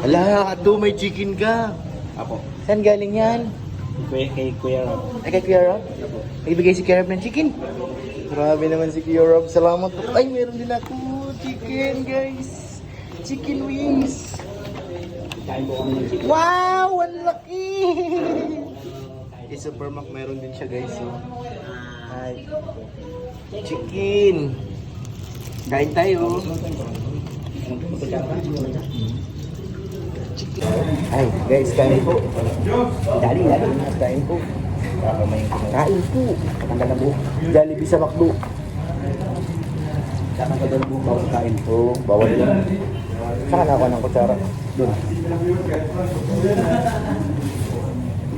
Ala, ato may chicken ka. Apo. Saan galing yan? Kay Kuya Rob. Ay, kay Kuya Rob? Nagbigay si Kuya Rob ng chicken. Grabe naman si Kuya Rob. Salamat po. Ay, meron din ako. Chicken, guys. Chicken wings. Kain po kami ng chicken. Wow! Ang laki! Kay Supermac, meron din siya, guys. So. Ay. Chicken. Kain tayo. Ay, guys, kain po. Dali, kain po. Kain po. Tanggal na buo. Jollibee sa McDo. Tanggal na buo. Bawal kain. Oo, bawal lang. Saan ako ng kutsara? Doon.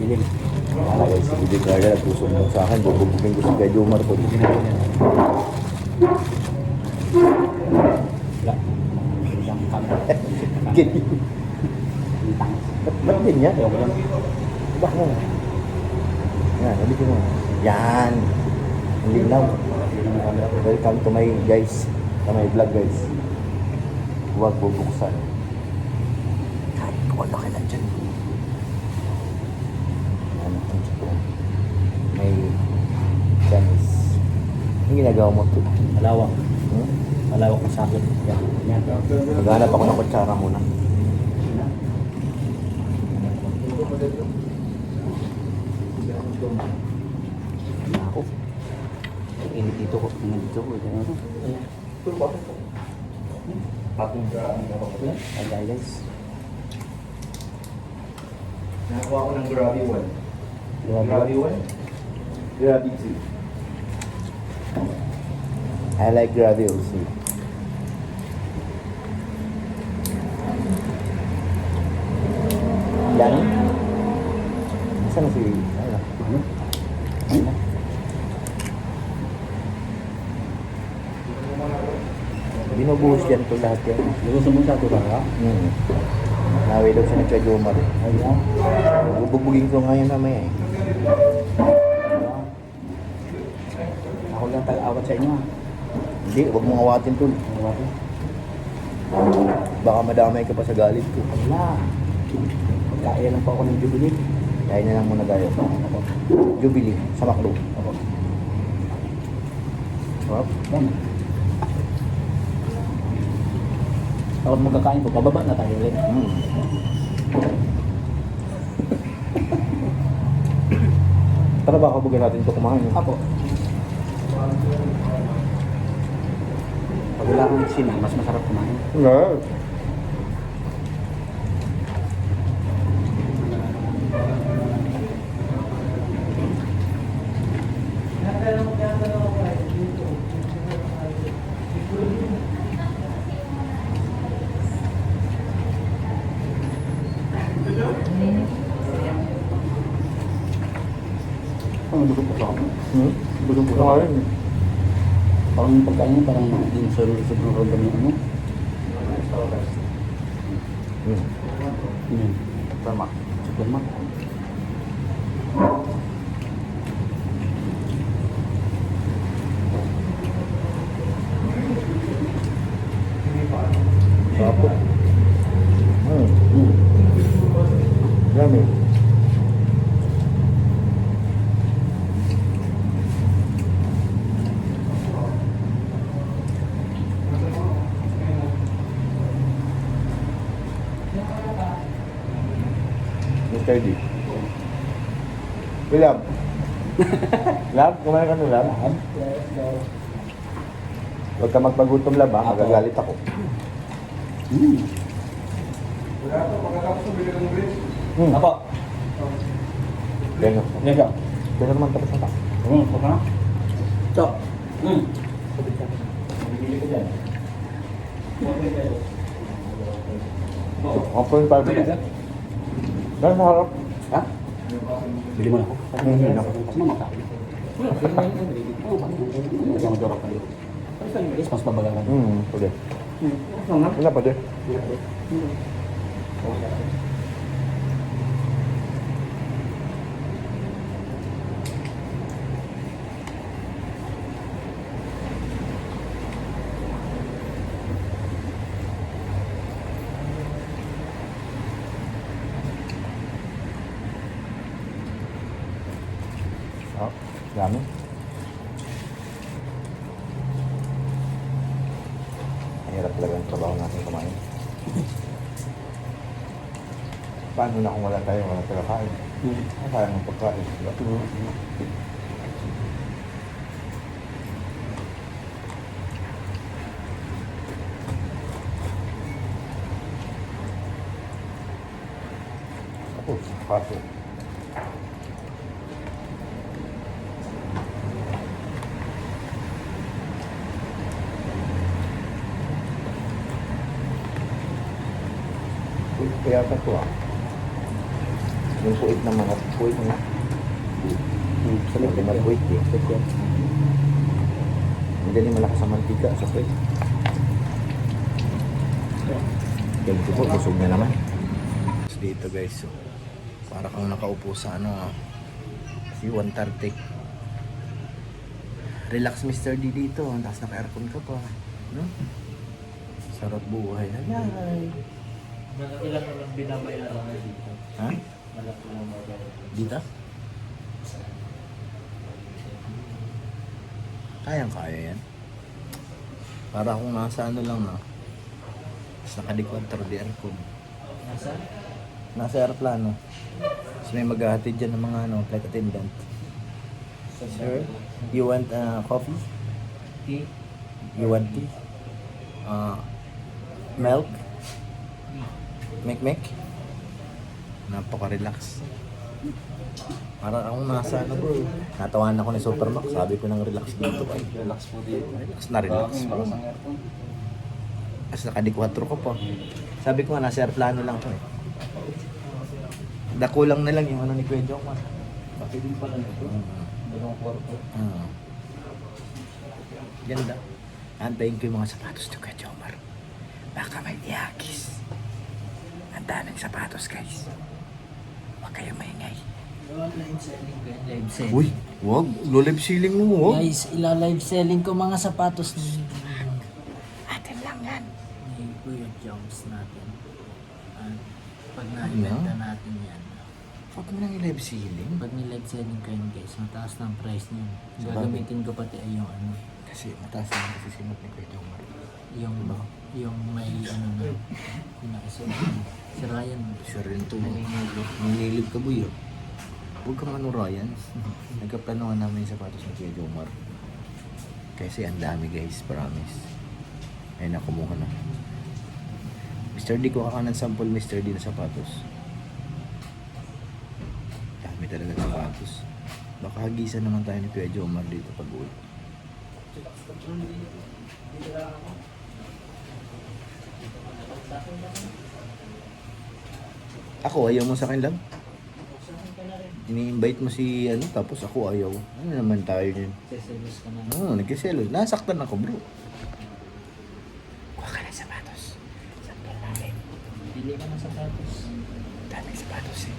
Bilim. Ah, guys, hindi kaya nagtusok mo sa akin. Bubugin ko si Kuya Jomar to. Wala. Isang kamera. Ganyan. Ba't ganyan? Ayaw ko lang. Ibak mo. Yan, ulitin mo. Yan. Ang linaw. Welcome to my guys. To my vlog, guys. Huwag bubuksan. Kahit kung ano ka lang dyan. Ano ang ito? May Chinese. Ang ginagawa mo ito? Malawak. Hmm? Malawak na sakit. Yan. Yan. Maghanap ako ng kutsara muna. Ako. Init dito ko. Init dito ko. Pating Ay guys. nakakuha ko ng Grabe 1. Grabe. 1? Grabe 2. I like Grabe also. Yan. Saan si... Ano? Ano? Binubuhos yan to lahat yan. Gusto mo sa ito ba? Nawi daw siya nagka-Jomar. Ayan. Bubugin ko ngayon mamaya eh. Ako lang tag-awat sa inyo. Hindi, huwag mong awatin to. Baka madamay ka pa sa galit ko. Wala. Kaya lang po ako ng Jubilee. Kaya na lang muna tayo. Jubilee, sa McDo. Sarap. Yan. Kapag magkakain po, pababa na tayo ulit. Tara ba kabugin natin ito kumain? Apo. Pag wala kang sina, mas masarap kumain. No. Ang dugo po ako. Gusto ko na rin. Parang yung pagkain niya, parang din sa sobrang random yung ano. Yan. Tama. Super mak. Sarap po. Dami. Mr. D. Lab. Lab? Kumain ka ng lab? Huwag ka magpagutom lab ha, magagalit ako. Apa? Kaya Lega. kaya naman tapos na ta. Apa na? Cok. Ako yung parang dahil sa harap. Ha? Bili mo na ako. Hindi na ako. Mas mamakain. Diyan mo dorok ka dito. Mas babagalan. Pwede. Wala pwede. Dami. Mahirap talaga ang trabaho natin kumain. Paano na kung wala tayo, wala tayo kain? Kaya ng pagkain. Diba? Tapos, kaso. Kaya pa ito yung puwit ng mga puwit na sa likod na puwit eh. Hindi rin malakas ang mantika sa puwit. Ganito po, busog na naman. Dito guys, so, para kang nakaupo sa si 130. Relax Mr. D dito, tapos naka-aircon ka pa. No? Sarap buhay. Halay! Ilan naman binabayaran na dito? Ha? Malaki lang mabayaran. Dito? Kayang-kaya yan. Para kung nasa lang Tapos nakadikwantar di aircon. Nasaan? Nasa aeroplano. Tapos may maghahatid dyan ng mga flight attendant. Sir, you want coffee? Tea? You want tea? Milk? Mek? Napaka-relax. Para akong nasa bro. Natawan ako ni Supermax. Sabi ko ng relax dito. Relax po dito. Relax na relax. Malakas ang aircon. Kasi nakadikwatro ko pa. Sabi ko nga, nasa airplano lang ko eh. Dakulang na lang yung ni Kuya Jokman. Bakit din pala nito? Dalawang kwarto. Ganda. Antayin ko yung mga sapatos ni Kuya Jomar. Baka may diakis. Ang daming sapatos guys. Huwag kayo maingay. Live selling ko yan. Live selling. Uy, wag. Live ceiling mo, wag. Guys, ila-live selling ko mga sapatos ni Atin lang yan. Kuya Jones natin. At pag na-ibenta natin yan, Huwag mo nang i-live ceiling. pag ni-live selling ko yan guys, mataas na ang price niyan. Gagamitin ko pati ay yung Kasi mataas na kasi sinot ni Kuya Jomar. yung may na, pinakasod. Si Ryan. Sure rin to. Nanilib ka buyo. Huwag ka mano Ryan. Nagkaplanuhan namin yung sapatos ni Kuya Jomar. Kasi ang dami guys, promise. Ay nakumuha na. Mr. D, kuha ka ng sample Mr. D na sapatos. Dami talaga ng sapatos. Baka hagisan naman tayo ni Kuya Jomar dito pag-uwi. Ako, ayaw mo sa akin lang? Ini-invite mo si tapos ako ayaw. Ano naman tayo yun? Seselos ka na. Oo, nagkiselos. Nasaktan ako bro. Kuha ka ng sapatos. Sample namin. Pili ka ng sapatos. Daming sapatos eh.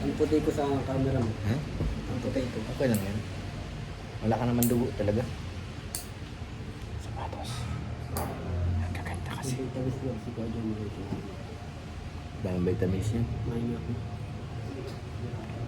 Ang puti ko sa camera mo. Ha? Ang puti ko. Okay lang yan. Wala ka naman dugo talaga. Sapatos. Ang gaganda kasi. Kasi tawis lang si Kuya John dito. Daming vitamins niya. Mahin ako.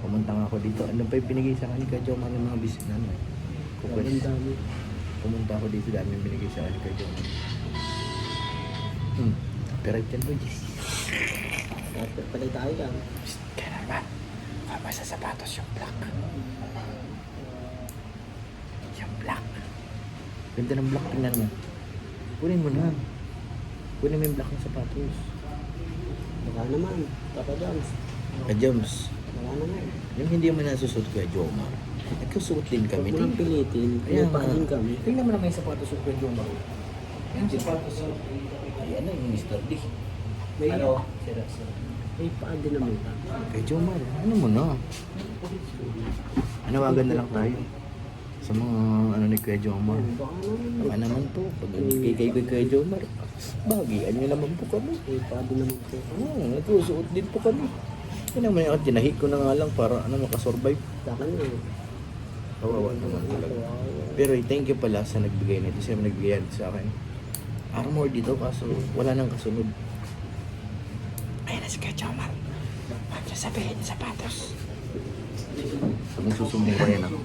Pumunta nga ako dito. Ano pa yung pinigay sa akin kay Joma ng mga business na ano? Ang dami. Pumunta ako dito. Daming binigay sa akin kay Joma. Copyright yan boy. Patay tayo lang. Kaya naman. Kama sa sapatos yung black. Yung black. Ganda ng black. Tingnan mo. Kunin mo na. Kunin mo yung black ng sapatos. Baka naman. Papa Jones. Kay Joms. Baka naman. Yung hindi mo nasusuot kay Joma. Nagkasuot din kami. Huwag mo nang pilitin. Kaya Kaya pa din kami. Tingnan mo naman yung sapatos ng Kuya Joma. Yung sapatos. Ayan na yung Mr. D. Ano? Sira. May paa din naman ka. Kay Joma, ano mo na? Anawagan na lang tayo. Sa mga ni Kuya Joma. Baka naman. Baka naman po, pag nagkikay ko Kuya Joma, bagian nyo naman po kami. May paa din naman ko. Oo, nagsusuot din po kami. Yan naman yung tinahi ko na nga lang para makasurvive. Sa akin na. Kawawa naman talaga. Pero thank you pala sa nagbigay nito. Siya nagbigay nito sa akin. Armor dito kaso wala nang kasunod. Ayan na si Kuya Jomar. Huwag niya sabihin yung sapatos. Pag nagsusumbong ko yan ako.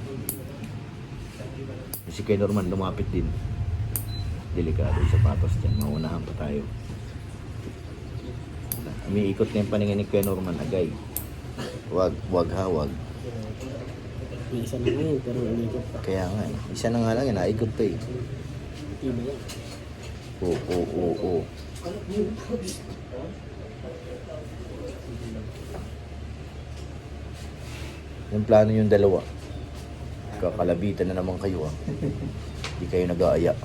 Si Kuya Norman lumapit din. Delikado yung sapatos dyan. Maunahan pa tayo. Umiikot na yung paningin ni Kuya Norman. Agay. Wag ha, wag. May isa na ngayon, pero umiikot pa. Kaya nga eh. Isa na nga lang yan. Naikot pa eh. Iba yan. Oo. Yung plano yung dalawa. Kakalabitan na naman kayo ah. Hindi kayo nag-aaya.